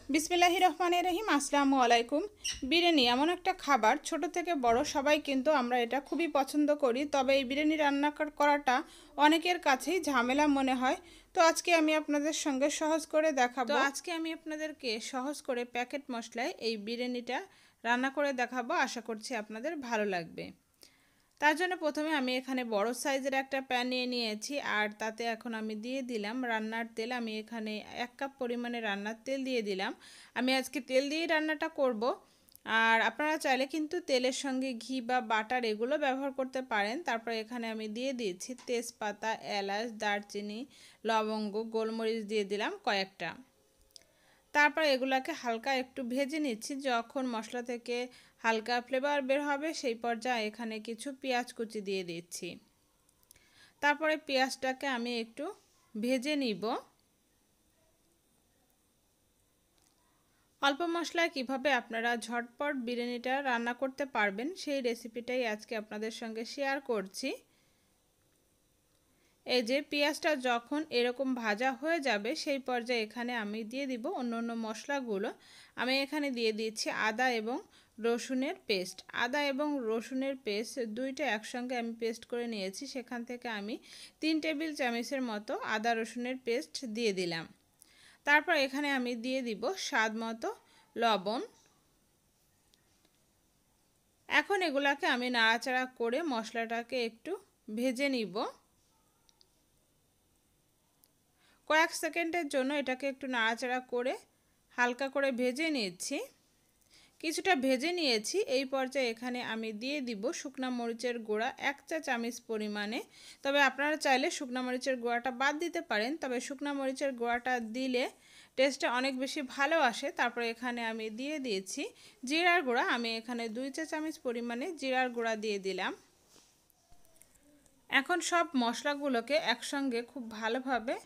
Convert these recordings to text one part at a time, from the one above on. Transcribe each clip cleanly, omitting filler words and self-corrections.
বিসমিল্লাহির রহমানির রহিম। আসসালামু আলাইকুম। বিরিয়ানি এমন একটা খাবার, ছোট থেকে বড় সবাই কিন্তু আমরা এটা খুবই পছন্দ করি। তবে এই বিরিয়ানি রান্না করাটা অনেকের কাছেই ঝামেলা মনে হয়। তো আজকে আমি আপনাদেরকে সহজ করে প্যাকেট মশলায় এই বিরিয়ানিটা রান্না করে দেখাবো। আশা করছি আপনাদের ভালো লাগবে। তার জন্য প্রথমে আমি এখানে বড় সাইজের একটা প্যান নিয়েছি, আর তাতে এখন আমি দিয়ে দিলাম রান্নার তেল। আমি এখানে 1 কাপ পরিমাণে রান্নার তেল দিয়ে দিলাম। আমি আজকে তেল দিয়েই রান্নাটা করব, আর আপনারা চাইলে কিন্তু তেলের সঙ্গে ঘি বা বাটার এগুলো ব্যবহার করতে পারেন। তারপর এখানে আমি দিয়ে দিয়েছি তেজপাতা, এলাচ, দারচিনি, লবঙ্গ, গোলমরিচ দিয়ে দিলাম কয়েকটা। তারপর এগুলাকে হালকা একটু ভেজে নিচ্ছি। যখন মশলা থেকে হালকা ফ্লেভার বের হবে সেই পর্যায়ে এখানে কিছু পেঁয়াজ কুচি দিয়ে দিচ্ছি। তারপরে পেঁয়াজটাকে আমি একটু ভেজে নিব। অল্প মশলায় কিভাবে আপনারা ঝটপট বিরিয়ানিটা রান্না করতে পারবেন সেই রেসিপিটাই আজকে আপনাদের সঙ্গে শেয়ার করছি। এই যে পেঁয়াজটা যখন এরকম ভাজা হয়ে যাবে সেই পর্যায়ে এখানে আমি দিয়ে দিব অন্য মশলাগুলো। আমি এখানে দিয়ে দিচ্ছি আদা এবং রসুনের পেস্ট। আদা এবং রসুনের পেস্ট দুইটা একসঙ্গে আমি পেস্ট করে নিয়েছি। সেখান থেকে আমি 3 টেবিল চামচের মতো আদা রসুনের পেস্ট দিয়ে দিলাম। তারপর এখানে আমি দিয়ে দিব স্বাদ মতো লবণ। এখন এগুলাকে আমি নাড়াচাড়া করে মশলাটাকে একটু ভেজে নিব। কয়েক সেকেন্ডের জন্য এটাকে একটু নাড়াচাড়া করে হালকা করে ভেজে নিচ্ছি। কিছুটা ভেজে নিয়েছি। এই পর্যায়ে এখানে আমি দিয়ে দিব শুকনা মরিচের গুঁড়া 1 চা চামচ পরিমাণে। তবে আপনারা চাইলে শুকনা মরিচের গুঁড়াটা বাদ দিতে পারেন, তবে শুকনা মরিচের গুঁড়াটা দিলে টেস্টটা অনেক বেশি ভালো আসে। তারপরে এখানে আমি দিয়ে দিয়েছি জিরার গুঁড়া। আমি এখানে 2 চা চামচ পরিমাণে জিরার গুঁড়া দিয়ে দিলাম। এখন সব মশলাগুলোকে একসঙ্গে খুব ভালোভাবে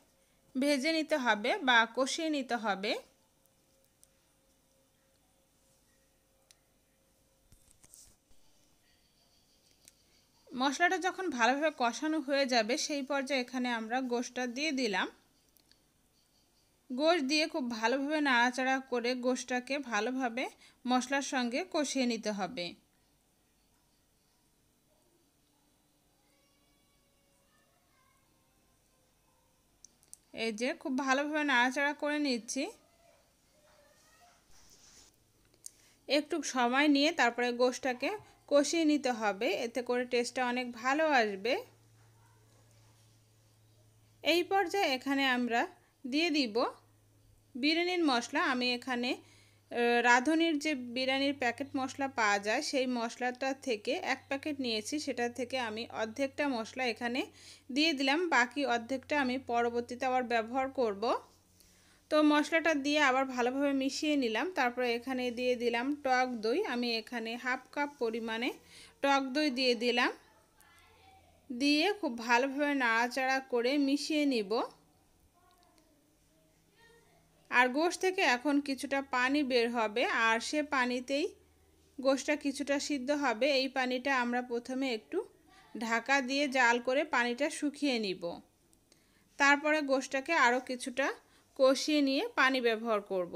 ভেজে নিতে হবে বা কষিয়ে নিতে হবে। মশলাটা যখন ভালোভাবে কষানো হয়ে যাবে সেই পর্যায়ে এখানে আমরা গোশটা দিয়ে দিলাম। গোশ দিয়ে খুব ভালোভাবে নাড়াচাড়া করে গোশটাকে ভালোভাবে মশলার সঙ্গে কষিয়ে নিতে হবে। এই যে খুব ভালোভাবে নাড়াচাড়া করে নিচ্ছি। একটু সময় নিয়ে তারপরে গোশটাকে কষিয়ে নিতে হবে, এতে করে টেস্টটা অনেক ভালো আসবে। এই পর্যায়ে এখানে আমরা দিয়ে দিব বিরিয়ানির মশলা। আমি এখানে রাঁধুনির যে বিরিয়ানির প্যাকেট মশলা পাওয়া যায় সেই মশলাটা থেকে 1 প্যাকেট নিয়েছি। সেটা থেকে আমি অর্ধেকটা মশলা এখানে দিয়ে দিলাম, বাকি অর্ধেকটা আমি পরবর্তীতে আবার ব্যবহার করব। তো মশলাটা দিয়ে আবার ভালোভাবে মিশিয়ে নিলাম। তারপরে এখানে দিয়ে দিলাম টক দই। আমি এখানে 1/2 কাপ পরিমাণে টক দই দিয়ে দিলাম। দিয়ে খুব ভালোভাবে নাড়াচাড়া করে মিশিয়ে নিব। আর গোশ থেকে এখন কিছুটা পানি বের হবে, আর সে পানিতেই গোশটা কিছুটা সিদ্ধ হবে। এই পানিটা আমরা প্রথমে একটু ঢাকা দিয়ে জাল করে পানিটা শুকিয়ে নিব। তারপরে গোশটাকে আরও কিছুটা কষিয়ে নিয়ে পানি ব্যবহার করব।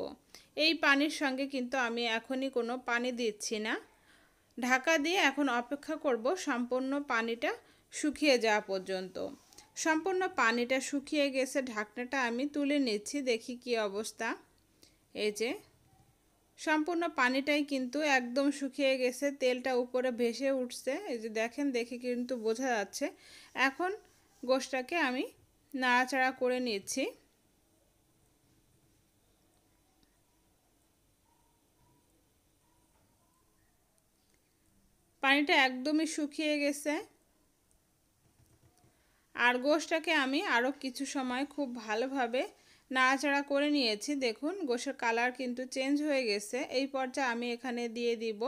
এই পানির সঙ্গে কিন্তু আমি এখনই কোনো পানি দিচ্ছি না। ঢাকা দিয়ে এখন অপেক্ষা করব সম্পূর্ণ পানিটা শুকিয়ে যাওয়া পর্যন্ত। সম্পূর্ণ পানিটা শুকিয়ে গেছে, ঢাকনাটা আমি তুলে নিচ্ছি, দেখি কি অবস্থা। এই যে সম্পূর্ণ পানিটাই কিন্তু একদম শুকিয়ে গেছে, তেলটা উপরে ভেসে উঠছে। এই যে দেখেন, দেখে কিন্তু বোঝা যাচ্ছে। এখন গোশটাকে আমি নাড়াচাড়া করে নিচ্ছি। পানিটা একদমই শুকিয়ে গেছে, আর গোশটাকে আমি আরও কিছু সময় খুব ভালোভাবে নাড়াচাড়া করে নিয়েছি। দেখুন গোশের কালার কিন্তু চেঞ্জ হয়ে গেছে। এই পর্যায়ে আমি এখানে দিয়ে দিব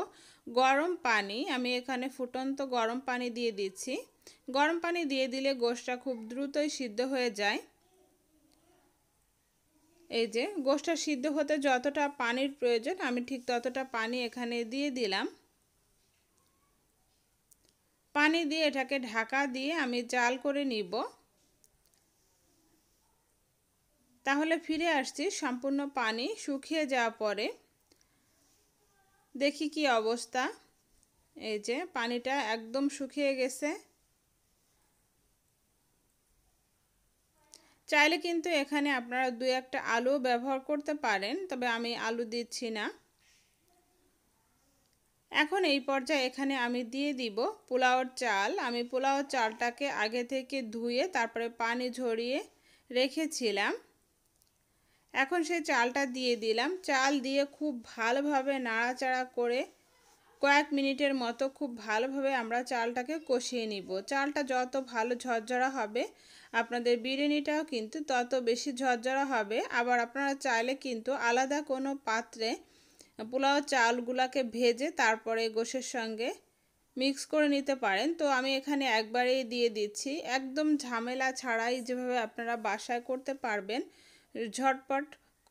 গরম পানি। আমি এখানে ফুটন্ত গরম পানি দিয়ে দিচ্ছি। গরম পানি দিয়ে দিলে গোশটা খুব দ্রুতই সিদ্ধ হয়ে যায়। এই যে গোশটা সিদ্ধ হতে যতটা পানির প্রয়োজন আমি ঠিক ততটা পানি এখানে দিয়ে দিলাম। পানি দিয়ে এটাকে ঢাকা দিয়ে আমি জাল করে নিব। তাহলে ফিরে আসছি সম্পূর্ণ পানি শুকিয়ে যাওয়ার পরে। দেখি কি অবস্থা। এই যে পানিটা একদম শুকিয়ে গেছে। চাইলে কিন্তু এখানে আপনারা 2-1টা আলু ব্যবহার করতে পারেন, তবে আমি আলু দিচ্ছি না। এখন এই পর্যায়ে এখানে আমি দিয়ে দিব পোলাওর চাল। আমি পোলাওর চালটাকে আগে থেকে ধুয়ে তারপরে পানি ঝরিয়ে রেখেছিলাম। এখন সেই চালটা দিয়ে দিলাম। চাল দিয়ে খুব ভালোভাবে নাড়াচাড়া করে কয়েক মিনিটের মতো খুব ভালোভাবে আমরা চালটাকে কষিয়ে নিব। চালটা যত ভালো ঝরঝরা হবে আপনাদের বিরিয়ানিটাও কিন্তু তত বেশি ঝরঝরা হবে। আবার আপনারা চাইলে কিন্তু আলাদা কোনো পাত্রে পোলাও চালগুলোকে ভেজে তারপরে গোশের সঙ্গে মিক্স করে নিতে পারেন। তো আমি এখানে একবারেই দিয়ে দিচ্ছি, একদম ঝামেলা ছাড়াই যেভাবে আপনারা বাসায় করতে পারবেন, ঝটপট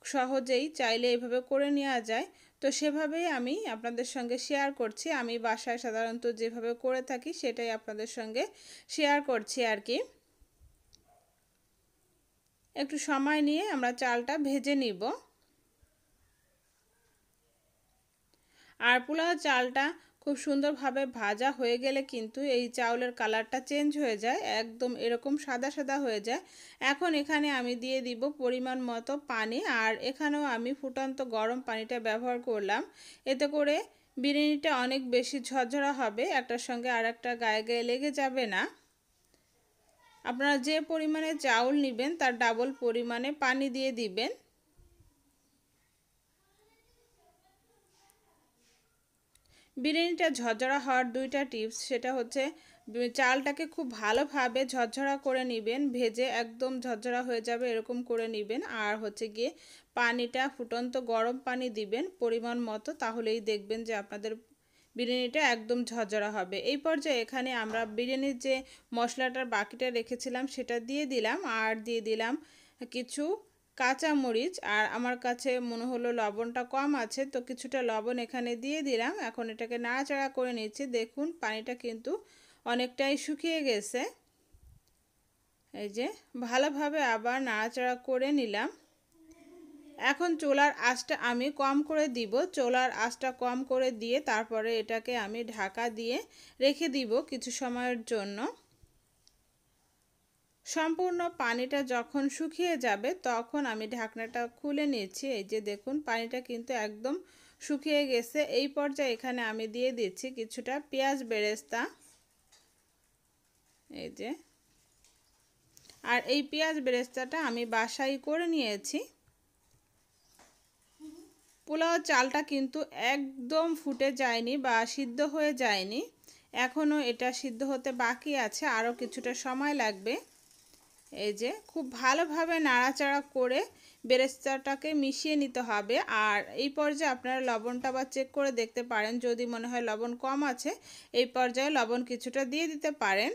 সহজেই চাইলে এইভাবে করে নেওয়া যায়। তো সেভাবেই আমি আপনাদের সঙ্গে শেয়ার করছি। আমি বাসায় সাধারণত যেভাবে করে থাকি সেটাই আপনাদের সঙ্গে শেয়ার করছি আর কি। একটু সময় নিয়ে আমরা চালটা ভেজে নিব। আর পোলাও চালটা খুব সুন্দরভাবে ভাজা হয়ে গেলে কিন্তু এই চাউলের কালারটা চেঞ্জ হয়ে যায়, একদম এরকম সাদা সাদা হয়ে যায়। এখন এখানে আমি দিয়ে দিব পরিমাণ মতো পানি, আর এখানেও আমি ফুটন্ত গরম পানিটা ব্যবহার করলাম। এতে করে বিরিয়ানিটা অনেক বেশি ঝরঝরা হবে, একটার সঙ্গে আর একটা গায়ে গায়ে লেগে যাবে না। আপনারা যে পরিমাণে চাউল নেবেন তার ডাবল পরিমাণে পানি দিয়ে দিবেন। বিরিয়ানিটা ঝরঝরা হওয়ার 2টা টিপস, সেটা হচ্ছে চালটাকে খুব ভালোভাবে ঝরঝরা করে নেবেন, ভেজে একদম ঝরঝরা হয়ে যাবে এরকম করে নেবেন। আর হচ্ছে গিয়ে পানিটা ফুটন্ত গরম পানি দিবেন পরিমাণ মতো, তাহলেই দেখবেন যে আপনাদের বিরিয়ানিটা একদম ঝরঝরা হবে। এই পর্যায়ে এখানে আমরা বিরিয়ানির যে মশলাটার বাকিটা রেখেছিলাম সেটা দিয়ে দিলাম, আর দিয়ে দিলাম কিছু কাঁচা মরিচ। আর আমার কাছে মনে হলো লবণটা কম আছে, তো কিছুটা লবণ এখানে দিয়ে দিলাম। এখন এটাকে নাড়াচাড়া করে নিচ্ছি। দেখুন পানিটা কিন্তু অনেকটাই শুকিয়ে গেছে। এই যে ভালোভাবে আবার নাড়াচাড়া করে নিলাম। এখন চুলার আঁচটা আমি কম করে দিব। চুলার আঁচটা কম করে দিয়ে তারপরে এটাকে আমি ঢাকা দিয়ে রেখে দিব কিছু সময়ের জন্য। সম্পূর্ণ পানিটা যখন শুকিয়ে যাবে তখন আমি ঢাকনাটা খুলে নিচ্ছি। এই যে দেখুন পানিটা কিন্তু একদম শুকিয়ে গেছে। এই পর্যায়ে এখানে আমি দিয়ে দিচ্ছি কিছুটা পেঁয়াজ বেরেস্তা। এই যে, আর এই পেঁয়াজ বেরেস্তাটা আমি বাসায় করে নিয়েছি। পোলাও চালটা কিন্তু একদম ফুটে যায়নি বা সিদ্ধ হয়ে যায়নি, এখনও এটা সিদ্ধ হতে বাকি আছে, আরও কিছুটা সময় লাগবে। এই যে খুব ভালোভাবে নাড়াচাড়া করে বেরেস্তাটাকে মিশিয়ে নিতে হবে। আর এই পর্যায়ে আপনারা লবণটা বা চেক করে দেখতে পারেন, যদি মনে হয় লবণ কম আছে এই পর্যায়ে লবণ কিছুটা দিয়ে দিতে পারেন।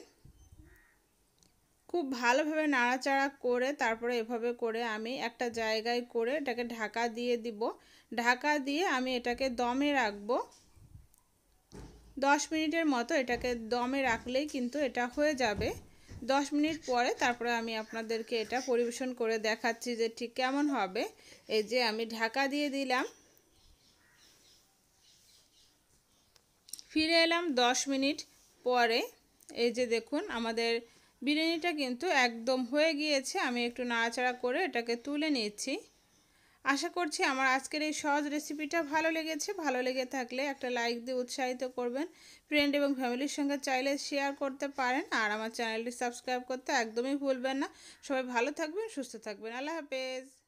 খুব ভালোভাবে নাড়াচাড়া করে তারপরে এভাবে করে আমি একটা জায়গায় করে এটাকে ঢাকা দিয়ে দিব। ঢাকা দিয়ে আমি এটাকে দমে রাখবো 10 মিনিটের মতো। এটাকে দমে রাখলেই কিন্তু এটা হয়ে যাবে। 10 মিনিট পরে তারপরে আমি আপনাদেরকে এটা পরিবেশন করে দেখাচ্ছি যে ঠিক কেমন হবে। এই যে আমি ঢাকা দিয়ে দিলাম, ফিরে এলাম 10 মিনিট পরে। এই যে দেখুন আমাদের বিরিয়ানিটা কিন্তু একদম হয়ে গিয়েছে। আমি একটু নাড়াচাড়া করে এটাকে তুলে নিচ্ছি। আশা করছি আমার আজকের এই সহজ রেসিপিটা ভালো লেগেছে। ভালো লেগে থাকলে একটা লাইক দিয়ে উৎসাহিত করবেন। ফ্রেন্ড এবং ফ্যামিলির সঙ্গে চাইলে শেয়ার করতে পারেন। আর আমার চ্যানেলটি সাবস্ক্রাইব করতে একদমই ভুলবেন না। সবাই ভালো থাকবেন, সুস্থ থাকবেন। আল্লাহ হাফেজ।